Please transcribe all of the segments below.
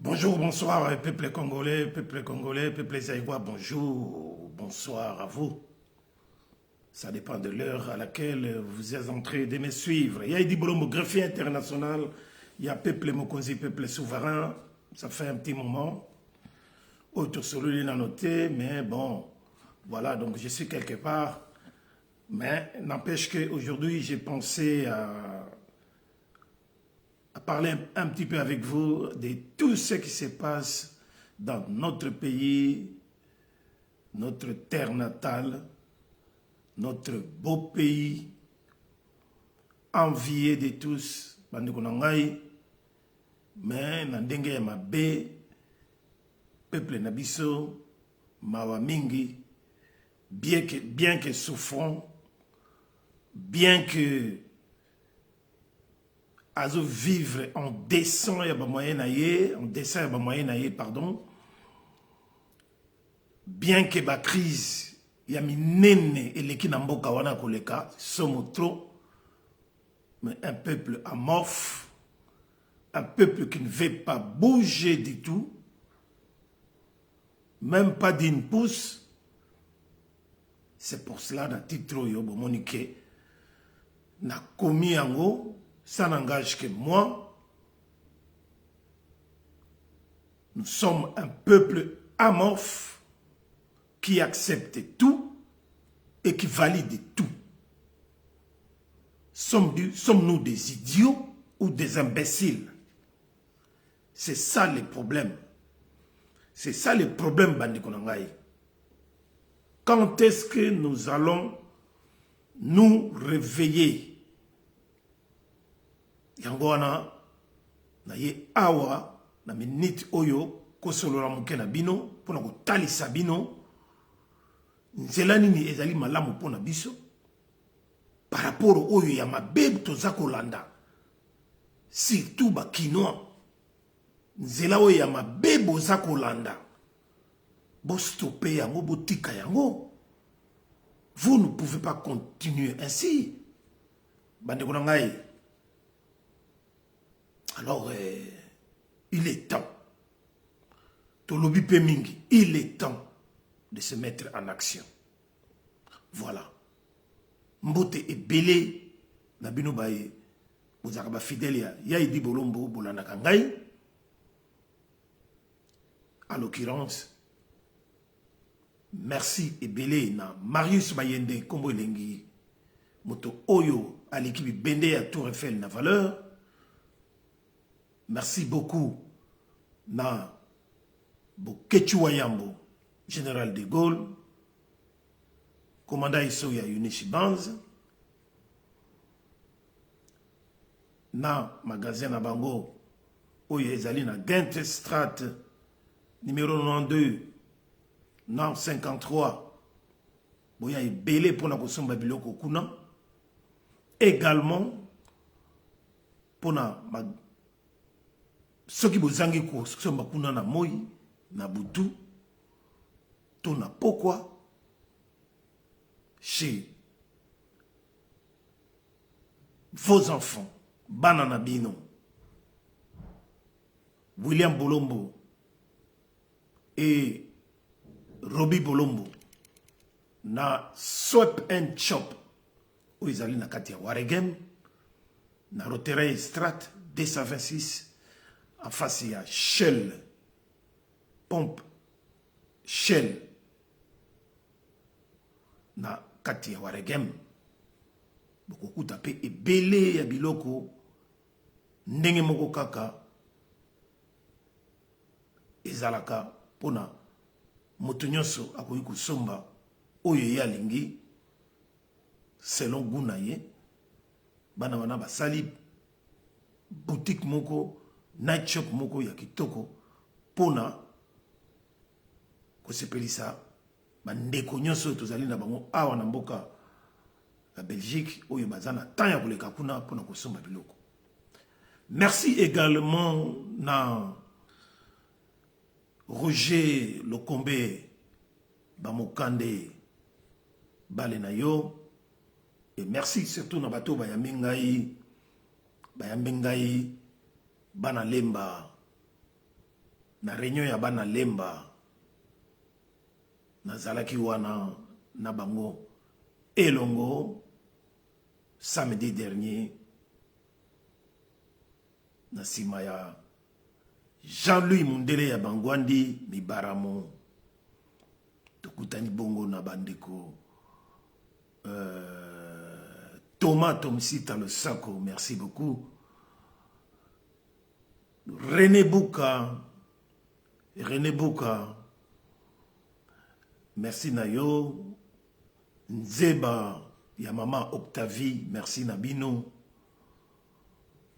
Bonjour, bonsoir, peuple congolais, peuple zaïrois, bonjour, bonsoir à vous. Ça dépend de l'heure à laquelle vous êtes en train de me suivre. Il y a Idi Bolombo, greffier international, il y a peuple Mokonzi, peuple souverain, ça fait un petit moment. Autre celui l'a noté, mais bon, voilà, donc je suis quelque part. Mais n'empêche qu'aujourd'hui, j'ai pensé à parler un petit peu avec vous de tout ce qui se passe dans notre pays, notre terre natale, notre beau pays, envié de tous, mais Nandenge ya mabe, peuple nabiso, mawa mingi, bien que souffrant, bien que azo vivre en descend ya ba moyen naie, pardon, bien que ba crise ya minene eleki na mboka wana koleka somo trop, mais un peuple amorphe, un peuple qui ne veut pas bouger du tout, même pas d'une pouce. C'est pour cela dans titre yo bomonique na komi yango. Ça n'engage que moi. Nous sommes un peuple amorphe qui accepte tout et qui valide tout. Sommes-nous des idiots ou des imbéciles? C'est ça le problème. C'est ça le problème, Bandi Konangai. Quand est-ce que nous allons nous réveiller? Yangoana na ye awa na minute oyo kosolola muke na bino pona kotalisa bino nzela nini ezali malamu pona biso par rapport oyo ya mabe toza kolanda, surtout ba kinois. Nzela oyo ya mabe boza kolanda bo stopper yango, botika yango. Vous ne pouvez pas continuer ainsi, bande ko ngai. Alors, il est temps, Tolobi Pemingi, il est temps de se mettre en action. Voilà. Mbote et belé, Nabino Baye, Bozaraba Fidelia, Yaïdi Bolombo, Bolana Kangai. En l'occurrence, merci et belé, na Marius Bayende, Kombo Elengi, Moto Oyo, à l'équipe Bende à Tour Eiffel, na valeur. Merci beaucoup na Bokechi Wayambo, général de Gaulle, commandant Isoya Yunichi Banz, na magasin na bango oyo ezali na Gent Strat numéro 92 na 53 boya ebele pona kosomba biloko kuna, également pona soki bozangi kosomba kuna na moi na butu to na pokwa chez vos enfants Banana Bino, William Bolombo et Robbie Bolombo na Swap and Chop où ils allaient na Katia Waregem na Roterey Strat 226 en face il y a Shell pompe Shell na Katia Waregem beaucoup tapé et belé ya biloko ndenge moko kaka ezalaka pona moto nyonso akoki kosomba oyo ye alingi selon guna ye. Bana wana basali boutique moko night shop moko ya kitoko pona kosepelisa bandeko nyonso tozali na bango awa na mboka la Belgique oyo bazana temps ya koleka kuna pona kosomba biloko. Merci également na Roger Lokombe Bamokande Balenayo, et merci surtout na bato bayambengai Bana Lemba na réunion ya bana lemba nazalaki wana na bango elongo samedi dernier na sima ya Jean-Louis Mundele ya Bangwandi Mibaramo tokutani bongo na bandeko Thomas Tomsita le Sako, merci beaucoup. René Bouka, merci Nayo. Nzeba, ya maman Octavie, merci Nabino.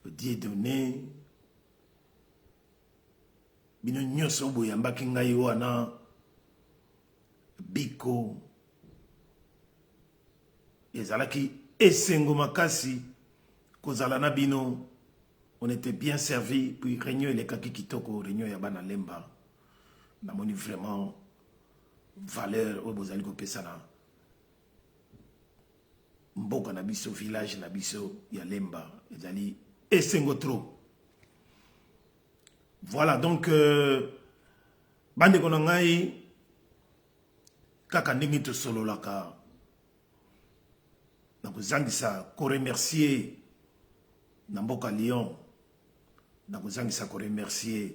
Dieudonné. Bino nyoso boyambaki ngai wana. Biko. Ezalaki esengo makasi kozala na bino. On était bien servi, puis réunion et les kaki kitoko, réunion yabana lemba. Namoni vraiment valeur au bozali ko pesana. Mboka na biso village na biso ya lemba, ezali esengo trop. Voilà donc bande ko ngai kaka ndingi to solo laka. Donc zangisa ko remercier na mboka Lyon. Nakozangisa ko remercier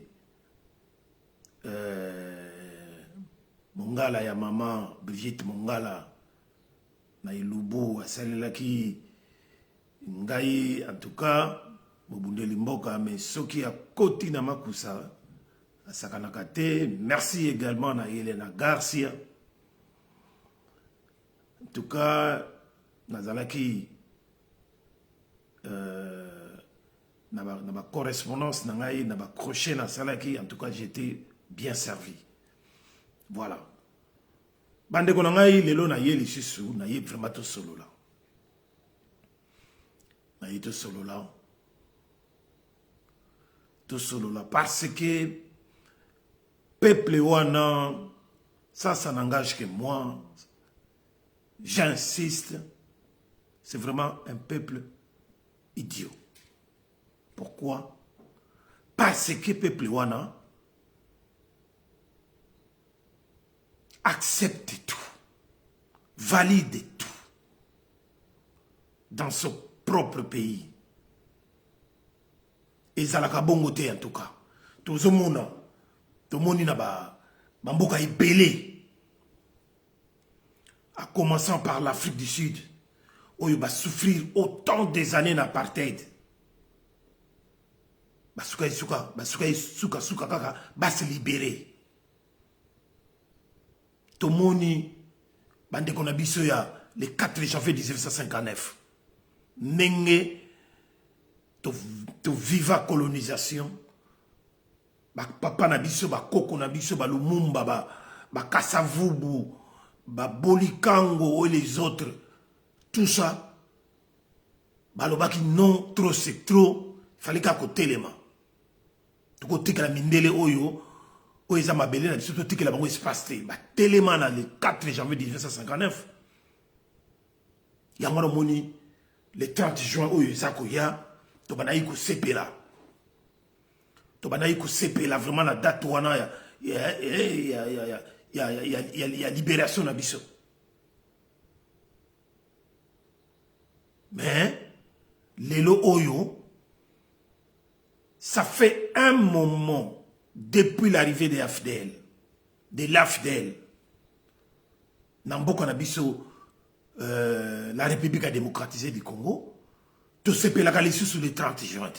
Mongala ya maman Brigitte Mongala na Ilubu asalelaki ngai en tout cas bobundeli mboka mais soki ya koti na makusa asakanaka te. Merci également na Elena Garcia en tout cas nazalaki na ma correspondance na ngai na ba crochet na salaki en tout cas j'étais bien servi. Voilà bande ko na ngai lelo na ye lisusu na ye vraiment to solo là na ye to solo là parce que peuple wana ça n'engage que moi, j'insiste, c'est vraiment un peuple idiot. Pourquoi? Parce que le peuple wana accepte tout, valide tout dans son propre pays. Et ça la bongote en tout cas. Tout le monde na bamboka ebele. En commençant par l'Afrique du Sud, où il va souffrir autant des années d'apartheid. Basuka kaka va se libérer. Tomoni bande qu'on a biso ya le 4 janvier 1959. Nenge to viva colonisation. Ba papa na biso ba koko na biso ba Lumumba ba Kasavubu ba Bolikango et les autres. Tout ça balobaki non trop c'est trop, fallait qu'à côté les mains. To côté que la mindele oyo oyo mabele na biso to tikela bango espace ba telema na le 4 janvier 1959. Yango moni le 30 juin oyo zako ya to banayi ko sepela. To banayi ko sepela vraiment la date wana ya libération na biso. Mais Lelo Oyo, ça fait un moment depuis l'arrivée de l'AFDL, Namboka Nabiso, la République a démocratisé du Congo, tout ce pays là sous le 30 juin.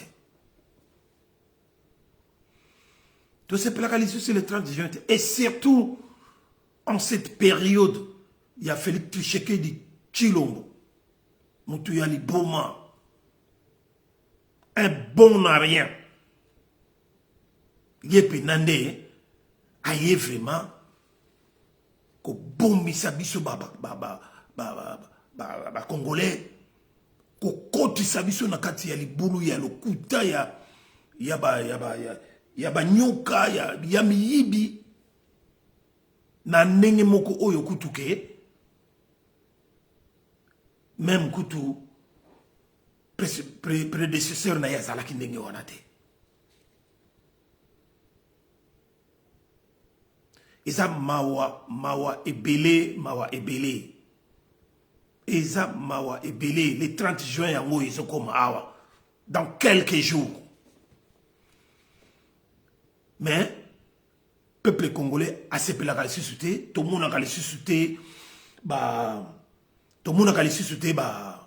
Tout ce pays là sous le 30 juin. Et surtout, en cette période, il y a Félix Tshisekedi Tshilombo. Moutouya Boma, un bon à rien. Yépe Nande, aïe vraiment, ko bombi sabiso ba Congolais, ko koti sabiso na kati ya libulu ya lokuta ya nyoka ya miyibi na ndenge moko oyo kutuke. Même Koutou, prédécesseur na yazalaki ndenge wana te. Eza mawa ebele, mawa ebele. Eza mawa ebele. Le 30 juin, yango ils sont comme awa. Dans quelques jours. Mais, peuple congolais a se la suscité, tout le monde a suscité, bah, tout le monde a suscité, bah,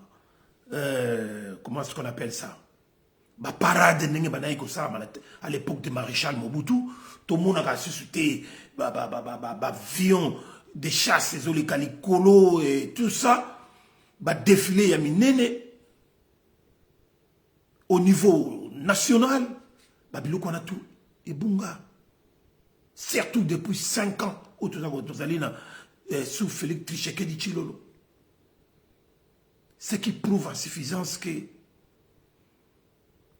comment est-ce qu'on appelle ça? Bah, parade à l'époque de Maréchal Mobutu, tout le monde a suscité, avion, des chasses, les calicolo et tout ça, bah, défilé Yaminene, au niveau national, bah, biloko on a tout, et bunga. Surtout depuis 5 ans, où nous allons sous Félix Tshisekedi Tshilolo. Ce qui prouve en suffisance que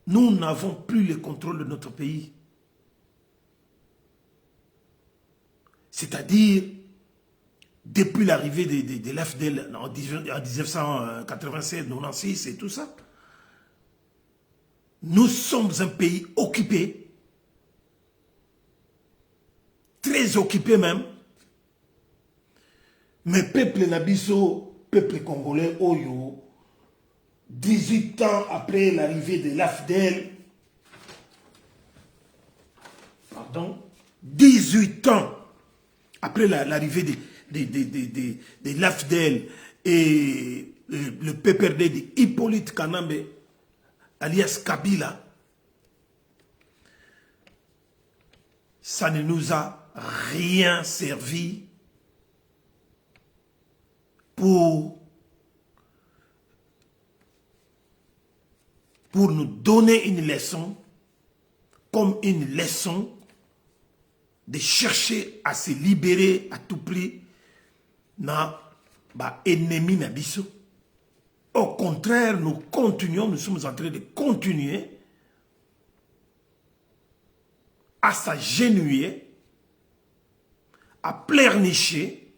nous n'avons plus le contrôle de notre pays. C'est-à-dire, depuis l'arrivée de l'FDL en 1996-96 et tout ça, nous sommes un pays occupé, très occupé même, mais peuple Nabiso, peuple congolais, Oyo, 18 ans après l'arrivée de l'AFDEL, pardon, 18 ans après l'arrivée de l'AFDEL et le PPRD de Hippolyte Kanambe, alias Kabila, ça ne nous a rien servi pour nous donner une leçon, comme une leçon de chercher à se libérer à tout prix na ennemi na biso. Au contraire, nous continuons, nous sommes en train de continuer à s'agenouiller, à pleurnicher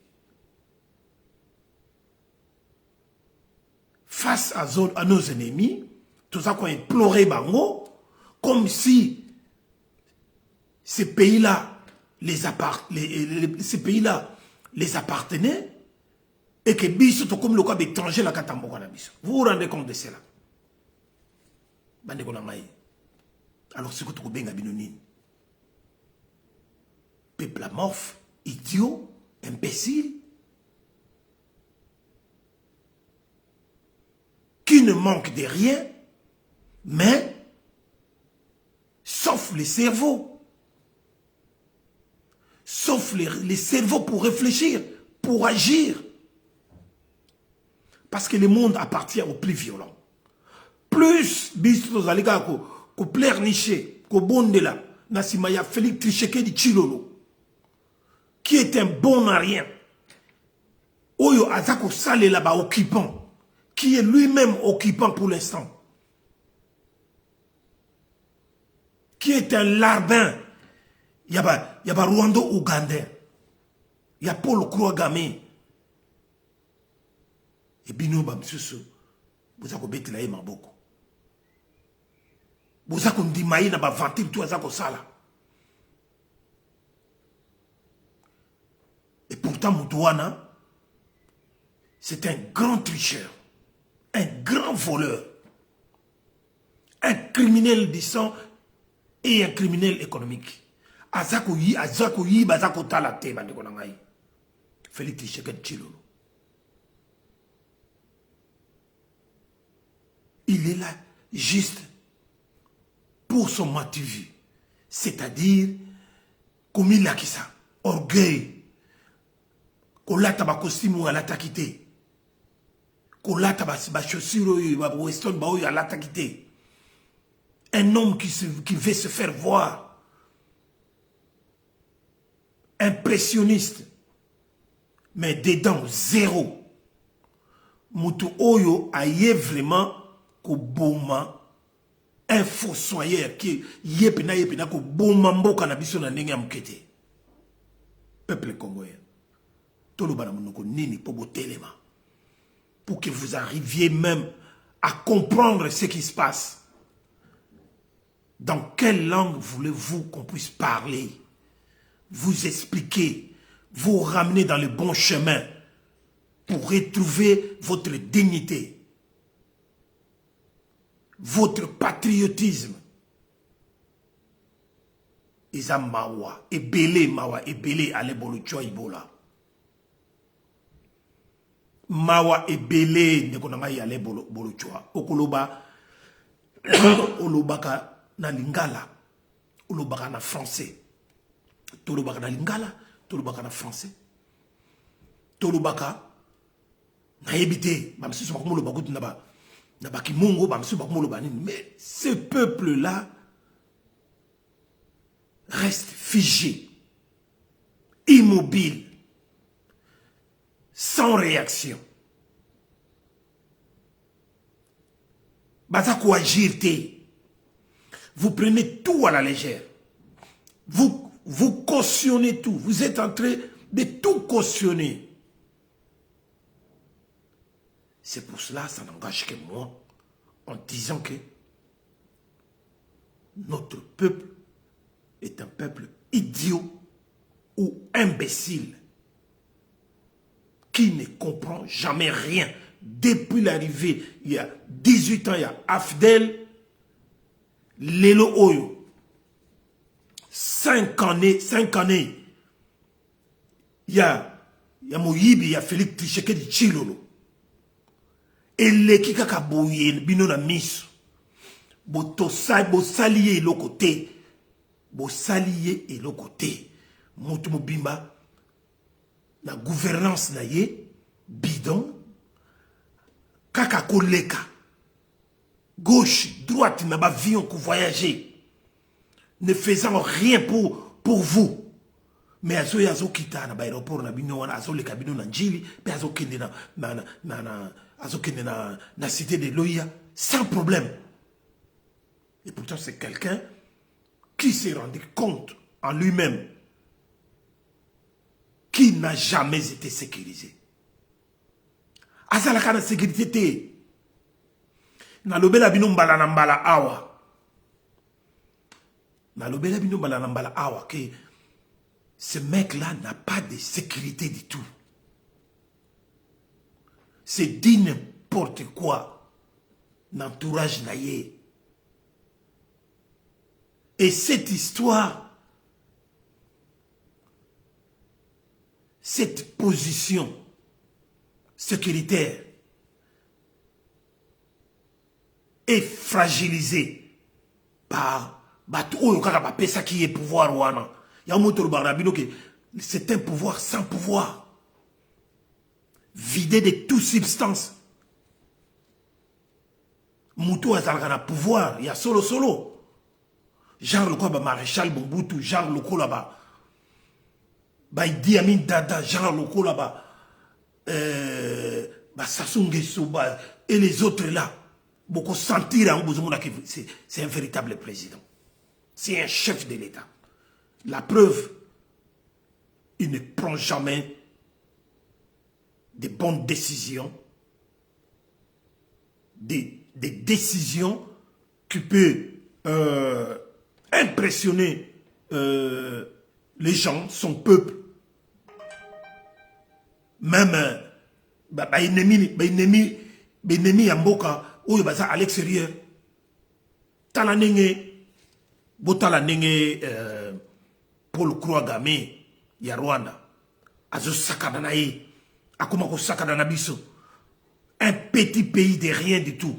face à nos ennemis, tout ça qu'on implorait bango, comme si ces pays-là ces pays-là les appartenaient et que biso to comme le cas étranger la katambo na biso. Vous vous rendez compte de cela? Bande ko na mai. Alors ce que tu benga binonine. Peuple amorphe, idiot, imbécile, qui ne manque de rien, mais sauf les cerveaux. Sauf les cerveaux pour réfléchir, pour agir. Parce que le monde appartient aux plus violents. Plus biso zalika ko pleurnicher, ko bondela, nasimaya Félix Tshisekedi Tshilolo, qui est un bon à rien. Oyo azako sale là-bas occupant, qui est lui-même occupant pour l'instant. Qui est un larbin. Il y a Rwanda Ougandais. Il y a Paul Kouagame. Et bino bamsusu. Vous avez bêté là beaucoup. Vous avez dit maï na ba ventil tout azako sala. Et pourtant Moutouana, c'est un grand tricheur, un grand voleur, un criminel du sang et un criminel économique. Azako yi, bazako talate, bandeko nangai. Félix Tshisekedi Tshilolo. Il est là, juste pour son matu-vu. C'est-à-dire, comme il a qui ça, orgueil. Qu'on l'a taba costume ou à l'a quitté. Qu'on l'a taba chaussure ou weston ba ou à l'a quitté. Un homme qui veut se faire voir. Impressionniste, mais dedans zéro. Moutou Oyo aye vraiment ko boma un fossoyeur qui yepena ko boma mboka na biso na ndenge ya mukete. Peuple congolais, tolo bana monoko nini po botelema pour que vous arriviez même à comprendre ce qui se passe. Dans quelle langue voulez-vous qu'on puisse parler? vous expliquer, vous ramener dans le bon chemin pour retrouver votre dignité, votre patriotisme. Eza mawa, ebele ale bolo choa ibola. Mawa ebele nekonanga yale bolo choa. Okoloba, olobaka na lingala, olobaka na français. Tolobaka na lingala, tolobaka na français. Tolobaka na ebité, bamsusu bakumo loba kutu na bakimungo, bamsusu bakumo loba nini. Mais ce peuple-là reste figé, immobile, sans réaction. Bazako agir. Vous prenez tout à la légère. Vous cautionnez tout. Vous êtes en train de tout cautionner. C'est pour cela, ça n'engage que moi, en disant que notre peuple est un peuple idiot ou imbécile qui ne comprend jamais rien. Depuis l'arrivée, il y a 18 ans, il y a Afdel, Lelo Oyo. 5 années, il y a Moyibi, il y a Félix Tshisekedi Tshilolo. Et les qui kakaboye, bino na miso. Bo salié le côté. Bo salié et le côté. Moutou Mobimba, la gouvernance na ye, bidon, kaka koleka. Gauche, droite, n'a pas avion qu'on voyager. Ne faisant rien pour vous. Mais azo yazo kita na aéroport na bino wana azo le kabino na njili, pe azo kende na cité de Loya sans problème. Et pourtant c'est quelqu'un qui s'est rendu compte en lui-même qui n'a jamais été sécurisé. Azalaka na sécurité te. Na lobela bino mbala na mbala awa. Na lobela bino mbala na mbala awa que ce mec-là n'a pas de sécurité du tout. C'est dit n'importe quoi. L'entourage naïe. Et cette histoire, cette position sécuritaire est fragilisée par Batou Kaka qui est pouvoir wana. C'est un pouvoir sans pouvoir. Vidé de toute substance. Moutou a pouvoir. Il y a solo. Genre le quoi, maréchal Mobutu, genre le quoi là-bas. Idi Amin Dada, genre le quoi là-bas. Sassou Nguesso, et les autres là. Beaucoup sentir que c'est un véritable président. C'est un chef de l'État. La preuve, il ne prend jamais de bonnes décisions, des décisions qui peuvent impressionner les gens, son peuple. Même ennemi Yamboka, ou à l'extérieur. Talanenge, botalanenge Paul Kouagame, ya Rwanda. Azo sakadanaye. Akomako sakadana biso. Un petit pays de rien du tout.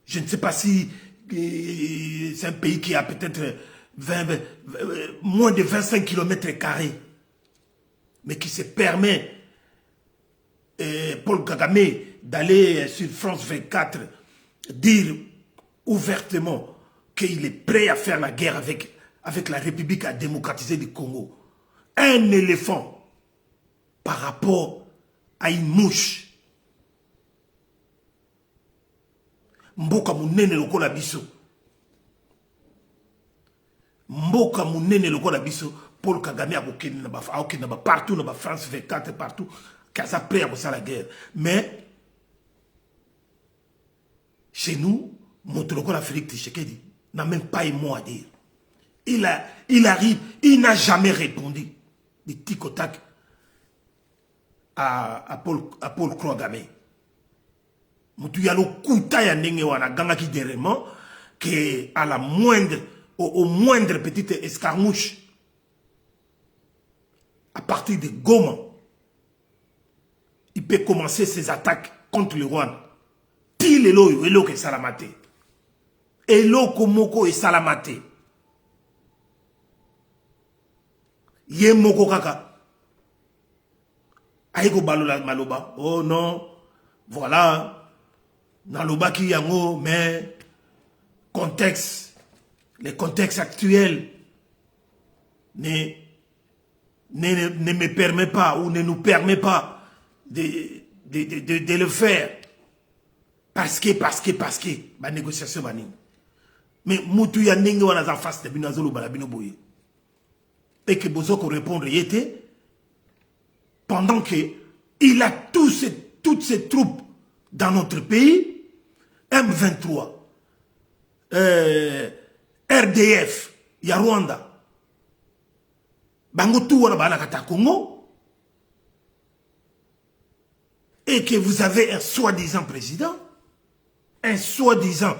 Je ne sais pas si c'est un pays qui a peut-être moins de 25 km². Mais qui se permet, Paul Kagame, d'aller sur France 24, dire ouvertement qu'il est prêt à faire la guerre avec la République à démocratiser du Congo. Un éléphant par rapport à une mouche. Mboka munene lokola biso. Mboka munene lokola biso. Paul Kagame a partout, dans France 24, partout. Kaza prêt à la guerre. Mais, chez nous, mon lokola Félix Tshisekedi n'a même pas un mot à dire. il arrive, il n'a jamais répondu du tic au tac à Paul Kagame. Mutu ya lokuta ya ndenge wana gangaki derrière que à la moindre au moindre petite escarmouche à partir de Goma il peut commencer ses attaques contre le Rwanda. Pile elo que salamate. Elo komoko et salamate. Ye moko kaka. Aiko balola maloba. Oh non. Voilà. Naloba ki yango, mais contexte, les contextes actuels ne me permet pas ou ne nous permet pas de le faire. Parce que, ma négociation bani. Mais mutu ya ndenge wana za face de binazolo balabino boye. Et que Bozoko répondre yete pendant que il a toutes ces troupes dans notre pays, M23, RDF, ya Rwanda, bango tout wana bana kata Congo, et que vous avez un soi-disant président, un soi-disant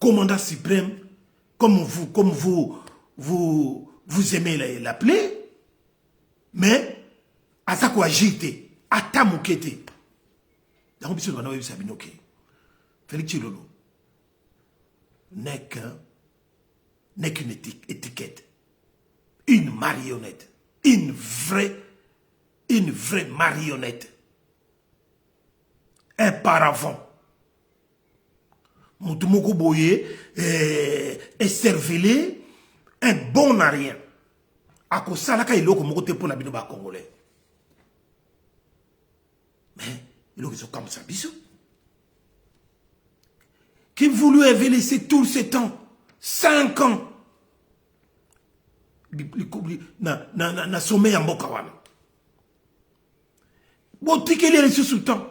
commandant suprême, comme vous aimez l'appeler, mais à ça quoi agite, à tamukete. Dans le on a eu Sabinoke. Félix Chilolo n'est qu'une étiquette, une marionnette, une vraie marionnette, un paravent. Moutoumoko Boye est cervelé, un bon à rien. À cause de ça, il y a un côté pour la binoba congolais. Mais il y a comme ça, bisous. Qui voulu avait laissé tout ce temps, 5 ans, na sommet en Bokawana. Botike les sous temps.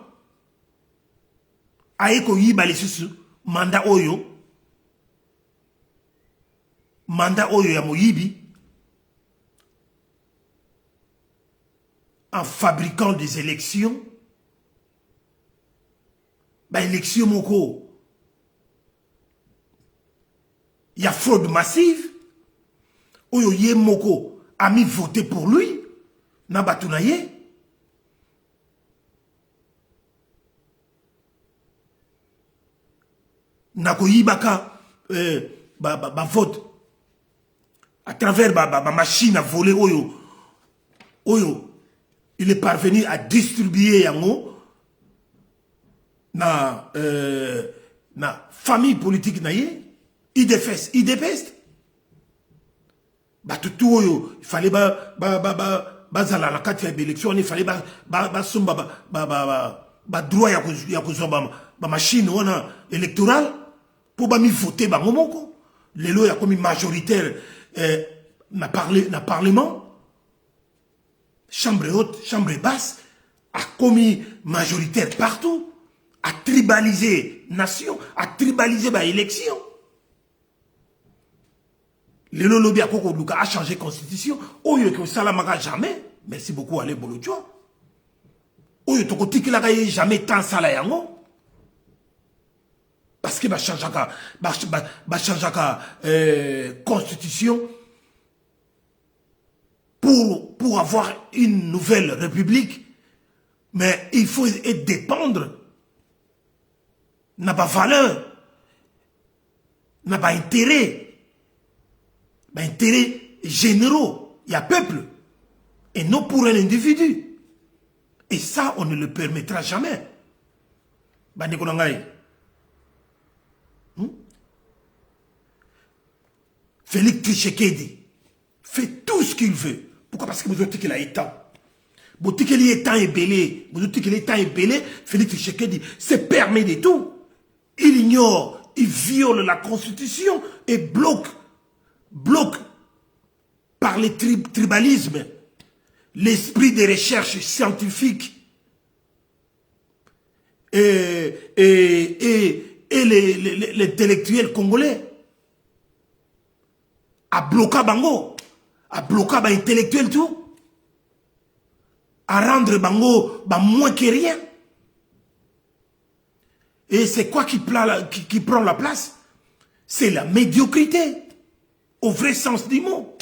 Aeko yiba les sous mandat oyo ya moyibi en fabriquant des élections. Bah élection moko. Il y a fraude massive. Oyo ye moko a mis voté pour lui. Na batunaye. Na ko yibaka vote à travers ma machine à voler oyo il est parvenu à distribuer yango na famille politique naye. IDPEST. Tout oyo, il fallait bazala la carte d'élection, il fallait somba droit ya kozwa machine électorale pour mi voter ba momoko. Lelo ya comme majoritaire na parlement. Chambre haute, chambre basse a commis majoritaire partout, a tribalisé nation, a tribalisé élection. Le lobby a changé la constitution. Oyo que Salamaka jamais. Merci beaucoup Alain Bolotcho. Oyo to koti ki la jamais tant sala yango. Parce que changaka constitution pour avoir une nouvelle république. Mais il faut dépendre. N'a pas valeur. N'a pas intérêt. Intérêts généraux, il y a peuple, et non pour un individu. Et ça, on ne le permettra jamais. Félix Tshisekedi fait tout ce qu'il veut. Pourquoi? Parce que vous avez dit qu'il a étant. Vous avez dit qu'il est temps et belé. Vous avez dit qu'il est temps et belé. Félix Tshisekedi se permet de tout. Il ignore, il viole la constitution et bloque par le tribalisme, l'esprit de recherche scientifique et l'intellectuel congolais. à bloquer bango, à bloquer ba intellectuel tout, à rendre bango ba moins que rien. Et c'est quoi qui prend la place? C'est la médiocrité, au vrai sens du mot.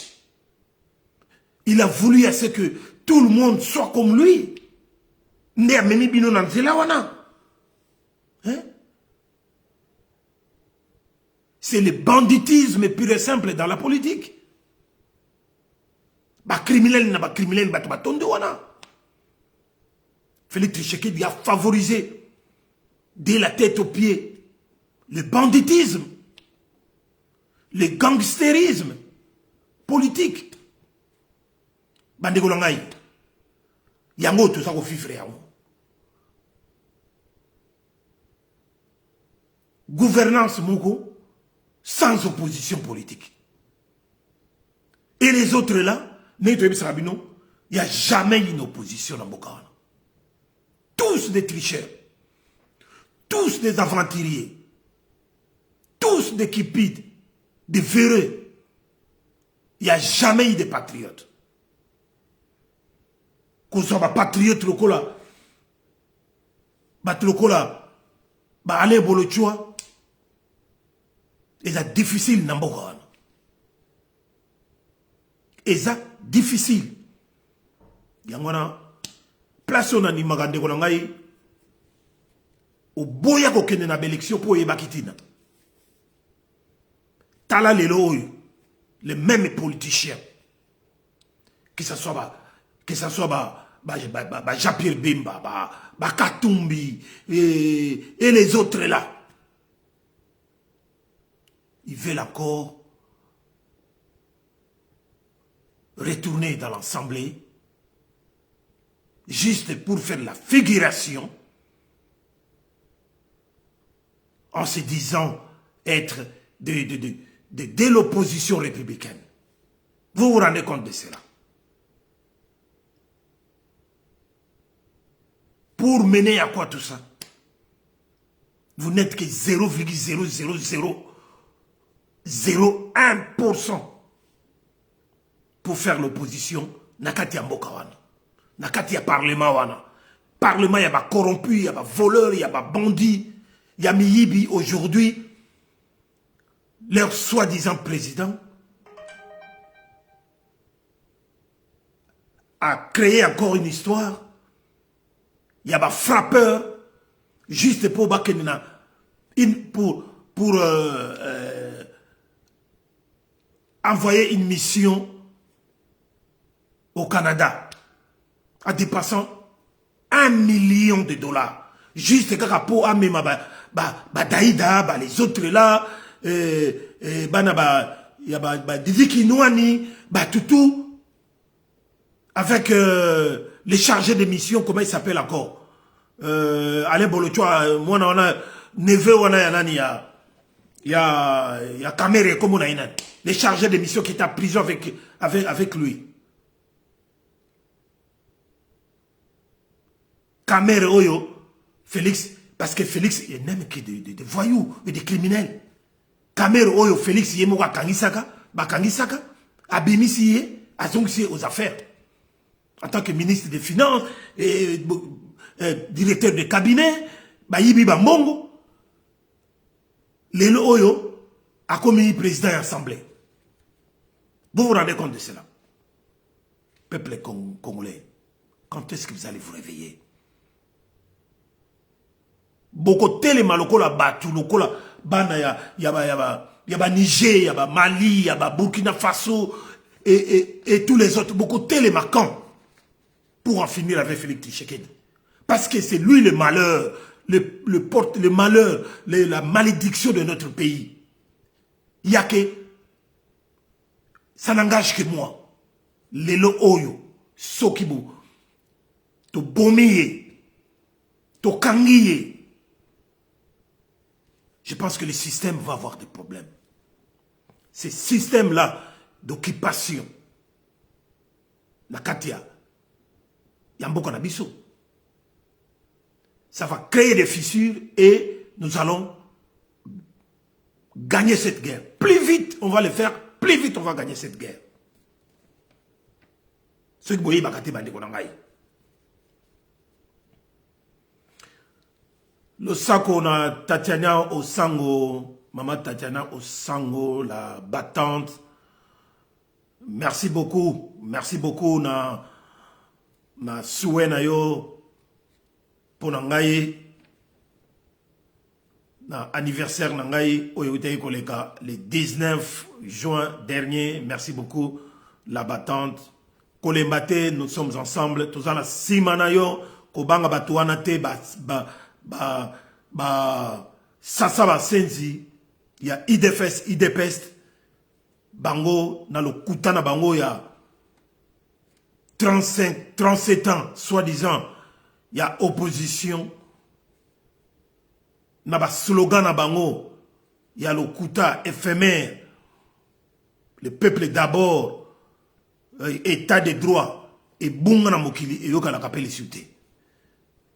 Il a voulu à ce que tout le monde soit comme lui. Hein? C'est le banditisme pur et simple dans la politique. Félix Tshisekedi a favorisé dès la tête aux pieds le banditisme, le gangstérisme politique. Bandegolangay, yango tout ça au fifre yango. Gouvernance moko sans opposition politique. Et les autres là, il n'y a jamais une opposition dans Bokawana. Tous des tricheurs, tous des aventuriers, tous des kipides, des véreux. Il n'y a jamais eu de patriotes. Qu'on soit un patriote lokola, allez bolochua, et c'est difficile dans Bokawana. Et ça difficile. Yangwana place on a ni magande ko ngai o boya ko kende na élection pour yebakitina. Tala lelo oyo les mêmes politiciens que ça soit Jean-Pierre Bemba, Katumbi et les autres là. Ils veulent encore retourner dans l'Assemblée juste pour faire la figuration en se disant être de l'opposition républicaine. Vous vous rendez compte de cela? Pour mener à quoi tout ça? Vous n'êtes que 0,00001% pour faire l'opposition. Nakati ya mboka wana. Nakati ya parlement wana. Parlement, il y a pas corrompu, il y a pas voleur, il y a pas bandit, il y a miyibi. Aujourd'hui, leur soi-disant président a créé encore une histoire. Il y a pas frappeur juste pour envoyer une mission au Canada en dépassant $1 million. Juste pour amener Daïda, les autres là, il y a Diziki Nouani, Toutou, avec les chargés de mission, comment il s'appelle encore? Alain Bolochoa, moi, on a Neve, on a il y a Kamere, comme on a les chargés de mission qui étaient en prison avec lui. Kamere Oyo, Félix, parce que Félix, il n'aime que des voyous et des criminels. Kamere Oyo, Félix, il est Kangisaka, Abimisi, Azongsi aux affaires. En tant que ministre des Finances, et, directeur de cabinet, Yibi Bambongo, Lelo Oyo a commis président de l'Assemblée. Vous vous rendez compte de cela? Peuple congolais, quand est-ce que vous allez vous réveiller? Beaucoup de malokola batu lokola bana yaba Niger, yaba Mali, yaba Burkina Faso et tous les autres, beaucoup de marquants pour en finir avec Félix Tshisekedi. Parce que c'est lui le malheur, le malheur, la malédiction de notre pays. Il y a que ça n'engage que moi. Lelo Oyo, Sokibo, to Bomiye, to Kangiye. Je pense que le système va avoir des problèmes. Ce système-là d'occupation, la Katia, Yamboka Nabiso, ça va créer des fissures et nous allons gagner cette guerre. Plus vite on va le faire, plus vite on va gagner cette guerre. Ce qui boye bakate bande konangai. Le sako na Tatiana Osango, maman Tatiana Osango, la battante. Merci beaucoup na souhait na yo pour nangai na anniversaire nangai oyote koleka le 19 juin dernier. Merci beaucoup la battante. Kolembate, nous sommes ensemble. Tous en simana yo kobanga batuana te sasa ba senzi ya idepest bango na lo kutana bango ya 37 ans soi-disant ya opposition na ba slogan na bango ya lo kuta éphémère le peuple d'abord état de droit et bunga na mokili et yoka la kapeli suté.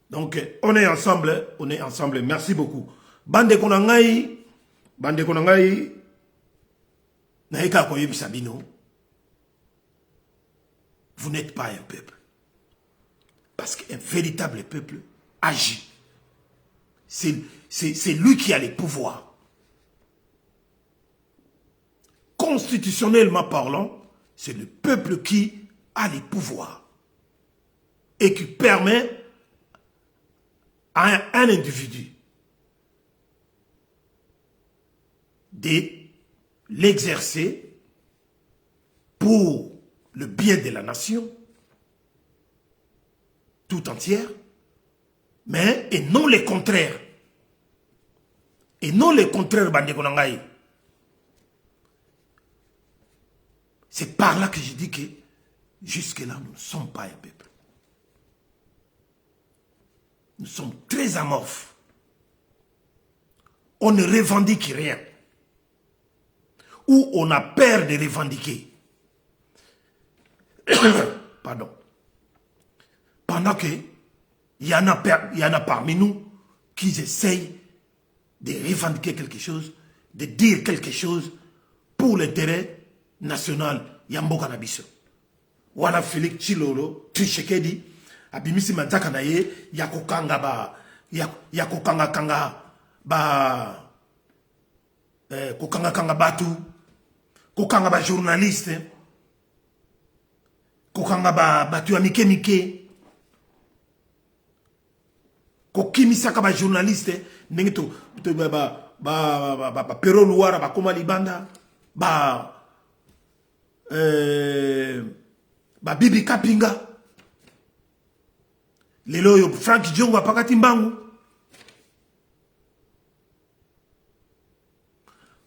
Donc on est ensemble, merci beaucoup. Bande konangai naika koyebi sabino. Vous n'êtes pas un peuple. Parce qu'un véritable peuple agit. C'est lui qui a les pouvoirs. Constitutionnellement parlant, c'est le peuple qui a les pouvoirs. Et qui permet à un individu de l'exercer pour le bien de la nation tout entière, mais et non les contraires. Et non les contraires, Bande Konangai. C'est par là que je dis que jusque-là, nous ne sommes pas un peuple. Nous sommes très amorphes. On ne revendique rien. Ou on a peur de revendiquer. Pardon. Pendant que il y en a parmi nous qui essayent de revendiquer quelque chose, de dire quelque chose pour l'intérêt national. Yamboka Nabiso. Wana Félix Chilolo, Tshisekedi, abimisi manzaka na ye, yakokanga ba, yakokanga kanga ba, kokanga kanga batu, kokanga ba journaliste, kokanga ba batu ya mike mike, kokimisaka ba journaliste, ndenge to ba pero luara ba koma libanda, Bibi Kapinga lelo yo Frank Diongo apakati mbangu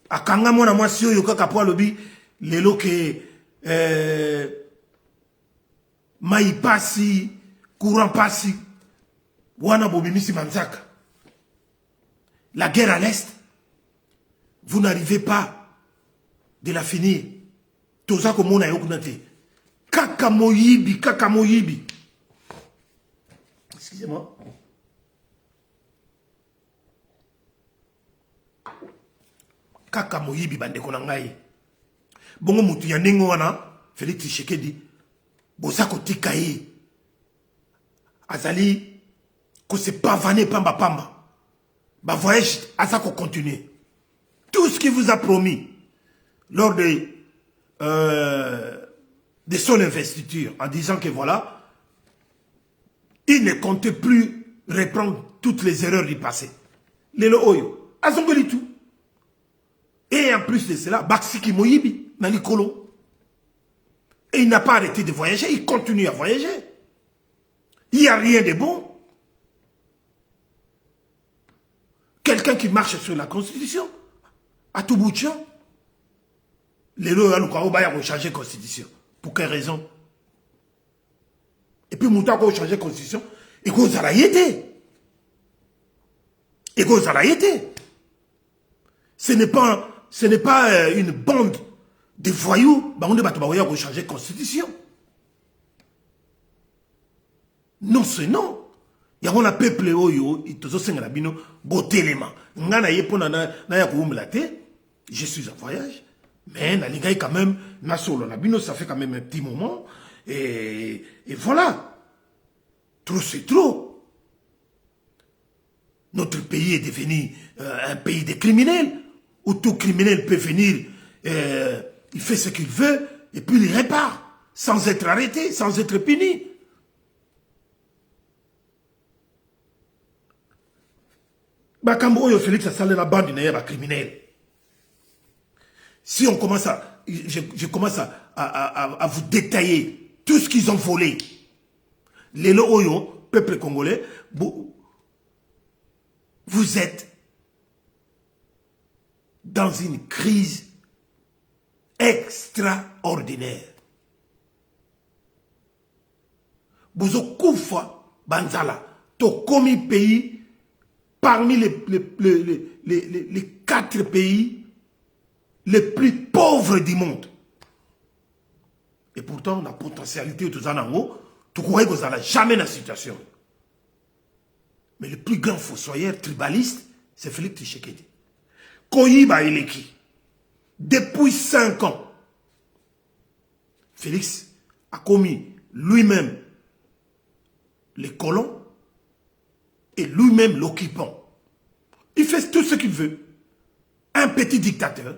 akanga mwana mwasi oyo kaka po alobi lelo ke mai pasi courant pasi wana bobimisi manzaka. La guerre à l'est, vous n'arrivez pas de la finir. Toza komona yokunate. Kaka moyibi. Excusez-moi. Kaka moyibi bande konangai. Bongo mutu ya ndenge wana Félix Tshisekedi boza kotika ye. Azali ko se pavaner pamba. Ba voyage aza ko continuer. Tout ce qu'il vous a promis lors de son investiture en disant que voilà, il ne comptait plus reprendre toutes les erreurs du passé. Lelo oyo, azongeli tout. Et en plus de cela, Baksiki Moyibi, Nalikolo. Et il n'a pas arrêté de voyager, il continue à voyager. Il n'y a rien de bon. Quelqu'un qui marche sur la Constitution, à tout bout de champ, les lois vont changer la Constitution. Pour quelle raison? Et puis, Mouta va changer la Constitution. Et qu'on s'en a été. Ce n'est pas une bande de voyous. On va changer la Constitution. Non, c'est non. Il y a un peuple je suis en voyage. Mais Nalingaï quand même, Nasolo, Nabino, ça fait quand même un petit moment. Et voilà. Trop c'est trop. Notre pays est devenu un pays de criminels, où tout criminel peut venir, il fait ce qu'il veut, et puis il répare, sans être arrêté, sans être puni. Bakambo Félix a salé la bande d'un criminel. Si on commence à... Je commence à vous détailler tout ce qu'ils ont volé. Les Oyo, peuple congolais, vous êtes dans une crise extraordinaire. Bozo Koufa, Banzala, to commis pays parmi les 4 pays les plus pauvres du monde. Et pourtant, la potentialité de tout ça, tu croyais que vous n'allez jamais dans la situation. Mais le plus grand fossoyeur tribaliste, c'est Félix Tshisekedi. Koyiba Eleki. Depuis 5 ans, Félix a commis lui-même les colons et lui-même l'occupant. Il fait tout ce qu'il veut. Un petit dictateur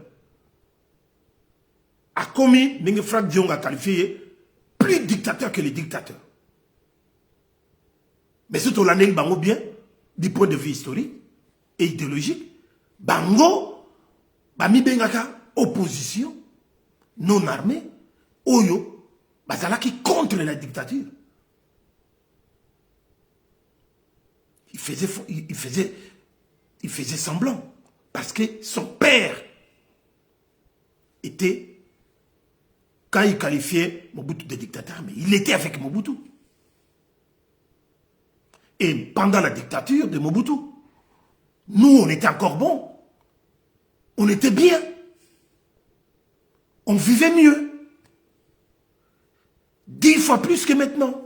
a commis, Franck Diong a qualifié, plus dictateur que les dictateurs. Mais surtout l'année Bango bien, du point de vue historique et idéologique, Bango, Bami Bengaka, opposition, non armée, Oyo, Bazala qui contre la dictature. Il faisait semblant. Parce que son père était, quand il qualifiait Mobutu de dictateur, mais il était avec Mobutu. Et pendant la dictature de Mobutu, nous, on était encore bons. On était bien. On vivait mieux. 10 fois plus que maintenant.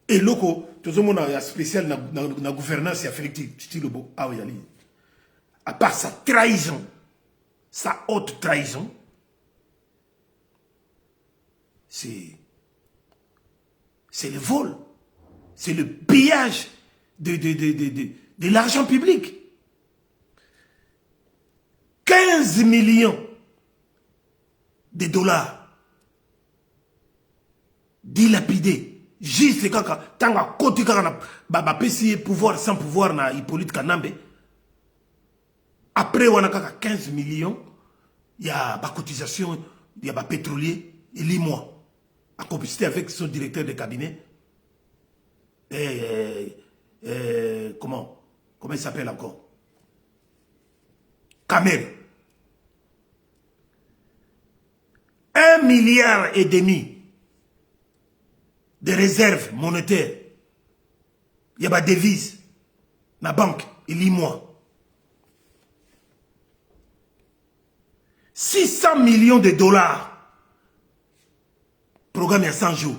Et loko, tout le monde a spécial dans la gouvernance, il y a Félix Tshisekedi. À part sa trahison, sa haute trahison, c'est le vol, c'est le pillage de l'argent public. 15 millions de dollars dilapidés. Juste quand tant à côté quand on pouvoir sans pouvoir na Hippolyte Kanambe. Après on a 15 millions, il y a ma cotisation, il y a ma pétrolier, il y a moi. À complicité avec son directeur de cabinet. Comment il s'appelle encore? Kamer. 1,5 milliard de réserves monétaires. Il y a des devises. La banque, il y a moi. 600 millions de dollars. Programme il y a 100 jours.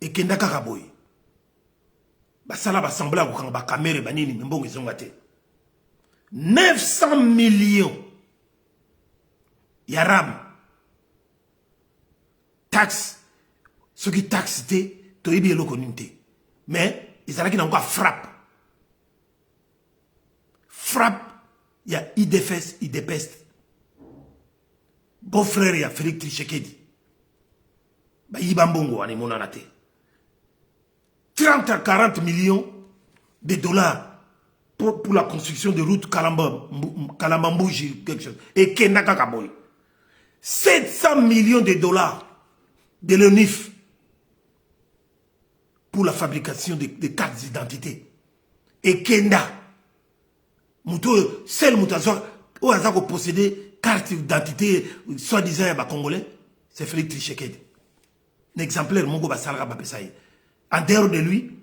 Et Kenda Kakaboy. Basala basambla ko ba caméra banini mbongo izongate. 900 millions. Yaram. Taxe. Ceux qui taxent, tu es bien l'occasion. Mais ils ont encore frappe. Frappe, il y a IDFS, IDPEST. Bon frère, il y a Félix Tshisekedi. Bah, Ibambongo, on est mon anaté. 30 à 40 millions de dollars pour la construction de route Kalambambouji, quelque chose. Et Kenaka Kaboy. 700 millions de dollars de l'ONIF pour la fabrication de cartes d'identité. Et Kenda, seul Moutazo, où a possédé carte d'identité, soi-disant congolais, c'est Félix Tshisekedi. Un exemplaire, Mongo Basalra Bapesaï. En dehors de lui,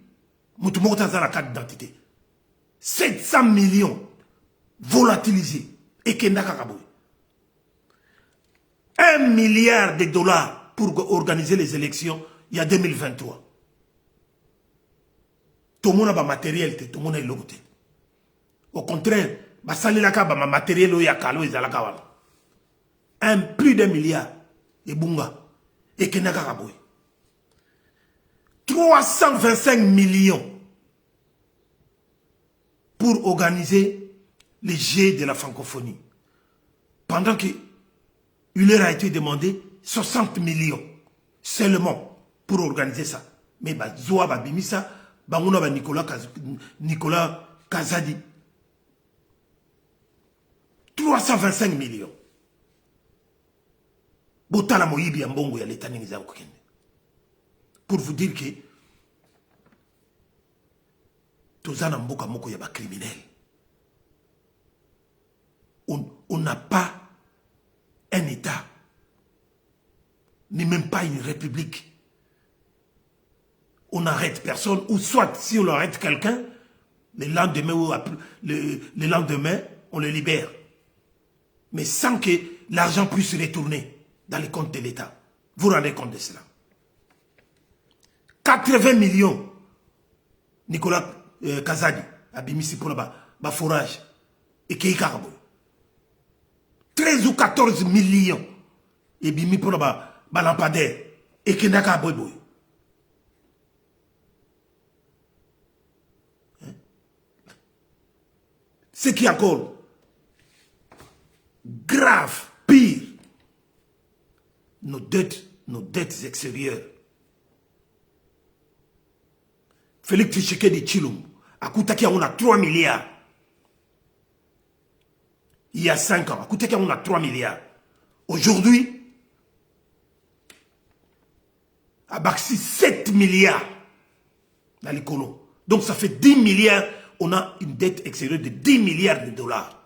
Moutoumou a la carte d'identité. 700 millions volatilisés. Et Kenda Kakaboy. 1 milliard de dollars pour organiser les élections il y a 2023. Tout le monde a matériel, tout le monde a l'autre. Au contraire, basalelaka ba matériel ya kalo ezalaka wana. Plus d'1 milliard et bunga et kenaka kaboy. 325 millions pour organiser les Jeux de la francophonie. Pendant que il leur a été demandé 60 millions seulement pour organiser ça. Mais Zoa Babimisa, Bangouna ba Nicolas Kazadi. 325 millions. Botala Moyibi Ambongo ya l'État Ningiza Okende. Pour vous dire que Tozana Mboka Moko Yaba criminel. On n'a pas un État, ni même pas une république. On n'arrête personne, ou soit si on arrête quelqu'un, le lendemain, on le libère. Mais sans que l'argent puisse retourner dans les comptes de l'État. Vous vous rendez compte de cela? 80 millions, Nicolas Kazadi, Abimisi pour le forage, et Keïkarabo. 13 ou 14 millions, et Bimi pour le lampadaire, et Kenaka Boyboy. Ce qui est encore grave, pire, nos dettes extérieures. Félix Tshisekedi Tshilombo, à Koutaki, on a 3 milliards. Il y a 5 ans, à Koutaki, on a 3 milliards. Aujourd'hui, à Baxi, 7 milliards dans les colons. Donc ça fait 10 milliards, on a une dette extérieure de 10 milliards de dollars.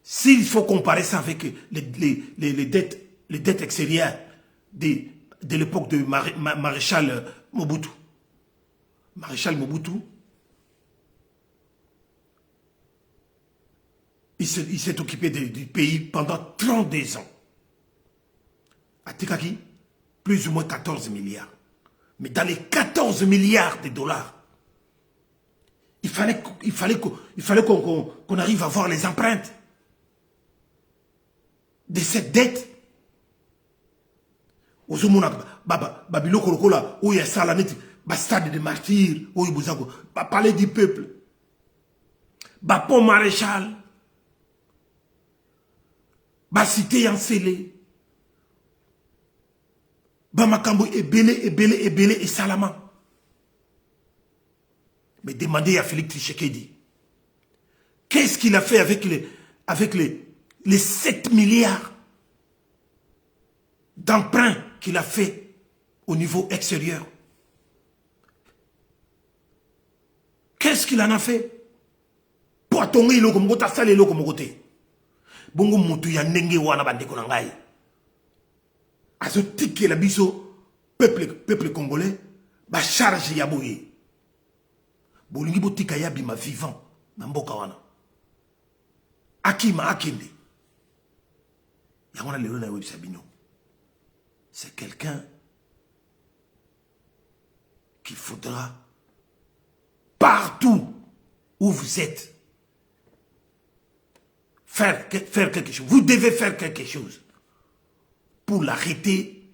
S'il faut comparer ça avec les dettes extérieures de l'époque de Maréchal Mobutu. Maréchal Mobutu, il s'est occupé du pays pendant 32 ans. À Tikaki, plus ou moins 14 milliards. Mais dans les 14 milliards de dollars, il fallait qu'on arrive à voir les empreintes de cette dette. Ozomona Babiloko Lokola, où il y a Salaneti, stade de martyrs, où il y a palais du peuple, pont maréchal, cité encelée, Makambo Ebele et Salama. Mais demandez à Félix Tshisekedi, qu'est-ce qu'il a fait avec les 7 milliards d'emprunts qu'il a fait au niveau extérieur? Qu'est-ce qu'il en a fait? Pour attendre le Komogota, ça le Komogoté. Bongo Moutou ya Nenge wana bandeko na ngai. Azotique la biso peuple congolais ba charge ya boye. Bolingi botika ya bima vivant na mboka wana. Akima akende. Yangona lelo na web sabino. C'est quelqu'un qu'il faudra partout où vous êtes faire quelque chose. Vous devez faire quelque chose pour l'arrêter,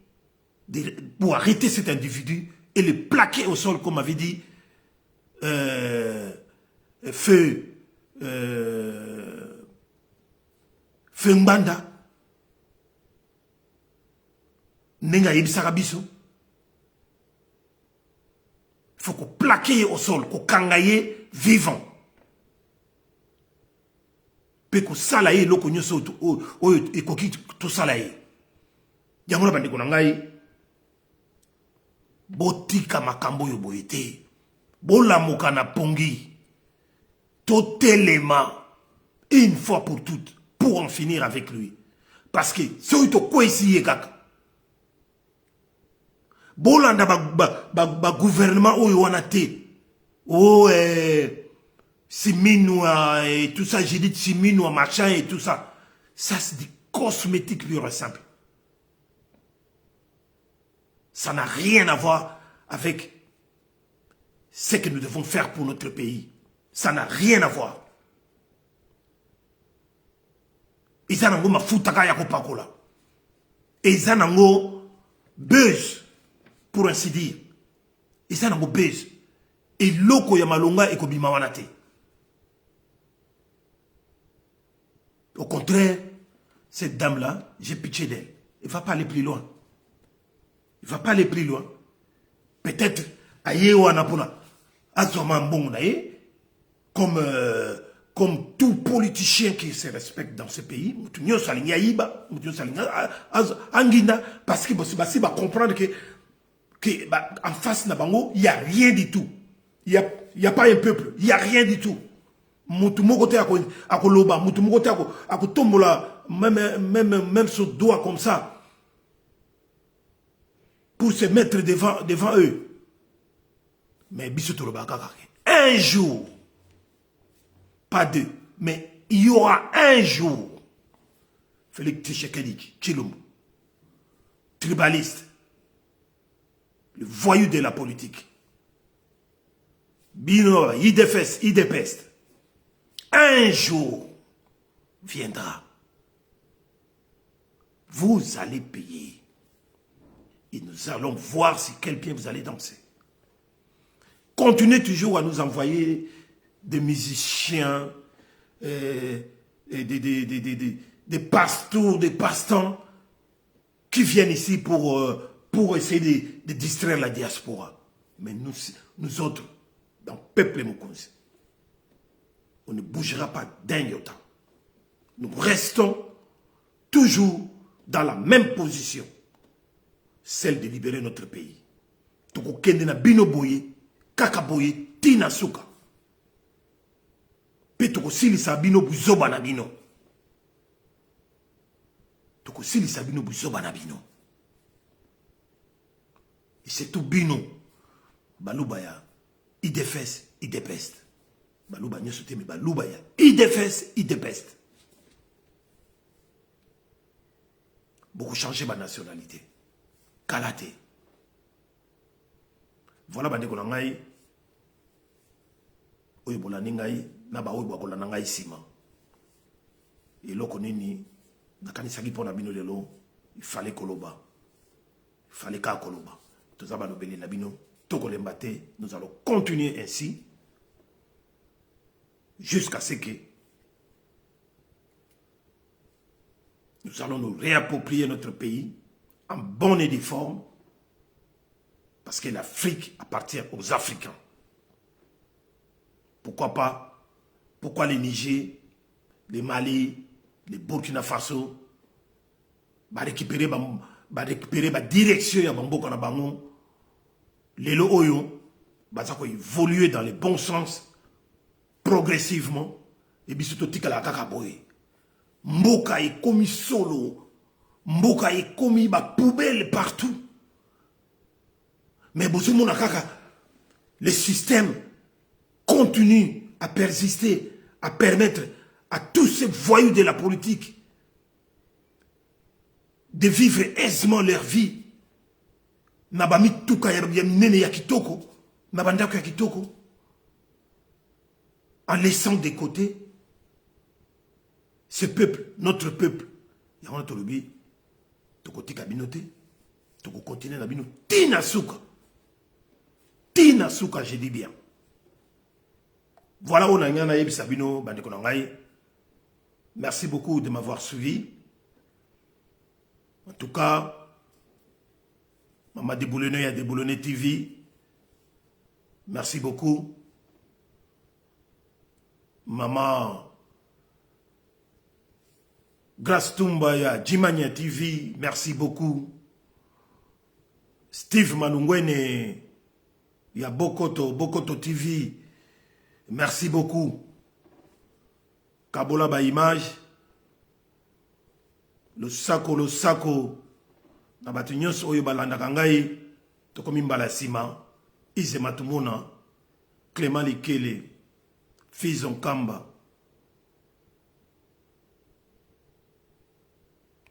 pour arrêter cet individu et le plaquer au sol, comme avait dit Feu Mbanda. Nenga yebisaka biso. Il faut qu'on plaque au sol, qu'on kangaye vivant. Pe ko salaye loko nyoso oyo ekoki to salaye. Yango na bandeko na ngai botika makambo yo boyete. Bolamuka na pongi. Totalement une fois pour toutes pour en finir avec lui. Parce que c'est to ko ici kaka. Bolanda gouvernement oyo wana te. Oh Siminwa et tout ça, j'ai dit Siminwa machin et tout ça. Ça c'est du cosmétique pur et simple. Ça n'a rien à voir avec ce que nous devons faire pour notre pays. Ça n'a rien à voir. Ils ont ma foutaka ya kopakola. Ils ont buzz, pour ainsi dire. Ils ont buzz. Et loko ya malonga et kobima wanate. Au contraire, cette dame-là, j'ai pitié d'elle. Il ne va pas aller plus loin. Il ne va pas aller plus loin. Peut-être, comme tout politicien qui se respecte dans ce pays, parce que si va comprendre que en face Nabango, il n'y a rien du tout. Il n'y a pas un peuple, il n'y a rien du tout. Même son doigt comme ça, pour se mettre devant eux. Mais un jour, pas deux, mais il y aura un jour, Félix Tshisekedi Tshilombo, tribaliste, le voyou de la politique, Bino, idépeste, un jour viendra. Vous allez payer. Et nous allons voir si quel pied vous allez danser. Continuez toujours à nous envoyer des musiciens, des pasteurs, des pastants qui viennent ici pour essayer de distraire la diaspora. Mais nous autres, dans le peuple Mukonzi, on ne bougera pas d'un iota. Nous restons toujours dans la même position, celle de libérer notre pays. Toko kende na bino boye, kaka boye, tina suka. Pe toko silisa bino buzoba na bino. Toko silisa bino buzoba na bino. Et c'est tout bino. Balubaya, idefes, idepest. Baluba nyo sote me balubaya, idefes, idepest. Beaucoup changé ma nationalité. Kalaté. Voilà bande ko ngai. Oyo bolani ngai na ba oyo bakola ngai sima. Et loko nini nakanisaki pona bino lelo, il fallait koloba. Il fallait ka koloba. Tozaba no beli na bino, tokolemba te, nous allons continuer ainsi jusqu'à ce que nous allons nous réapproprier notre pays en bonne et due forme, parce que l'Afrique appartient aux Africains. Pourquoi pas? Pourquoi les Niger, les Mali, les Burkina Faso va récupérer la direction ya bamboka na bango, lelo oyo bazako évoluer dans le bon sens progressivement et bisoto tikala kaka boye. Mboka est commis solo. Mboka est commis ba poubelle partout. Mais bozomona kaka, le système continue à persister, à permettre à tous ces voyous de la politique de vivre aisément leur vie. Nabami tuka ya minene ya kitoko, nabandako ya kitoko, en laissant de côté ce peuple, notre peuple. Il y a un tolobi, toko tika binote, toko continuer na bino, tina suka, je dis bien. Voilà on a ngana yebi sabino bandeko na ngai. Merci beaucoup de m'avoir suivi. En tout cas, Maman Déboulonné à Déboulonné TV. Merci beaucoup. Maman Grace Tumbaya, Jimania TV, merci beaucoup. Steve Manungwene, il y a Bokoto TV, merci beaucoup. Kabola Ba Image, le sako, Nabatinyos Oyo Balanda Kangai, Tokomi Mbalasima, Ize Matumona, Clément Likele, Fizon Kamba.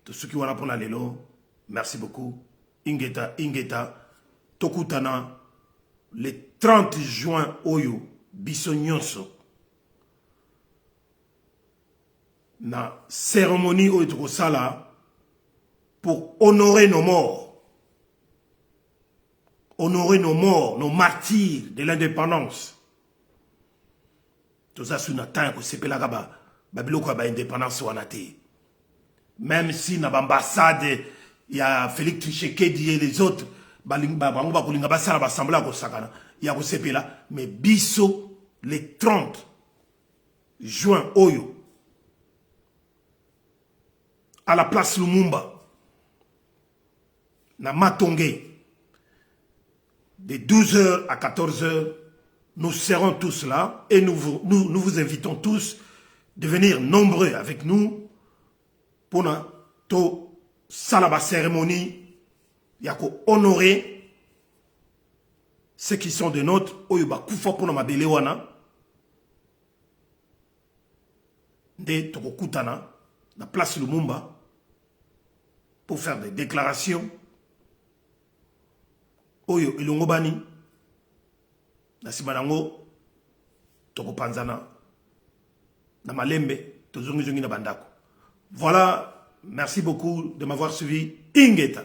Tous ceux qui vont répondre à l'élo, merci beaucoup. Ingeta, Tokutana, le 30 juin oyo biso nyonso na cérémonie oyo tokosala pour honorer nos morts. Honorer nos morts, nos martyrs de l'indépendance. Tout ça sous notre temps que c'est pas là babiloko ba indépendance wana te. Même si na ambassade il y a Félix Tshisekedi et les autres bango ba kolinga basala basambla ko sakana ya ko sepela mais biso le 30 juin oyo à la place Lumumba na Matongé de 12h à 14h, nous serons tous là et nous vous invitons tous de venir nombreux avec nous pour notre salaba cérémonie, yako honorer ceux qui sont de notre oyoba kufa pour na belewana de tokokutana la place Lumumba pour faire des déclarations. Oyo ilongo bani na simanango toko panzana na malembe tozongi na bandako. Voilà, merci beaucoup de m'avoir suivi. Ingeta.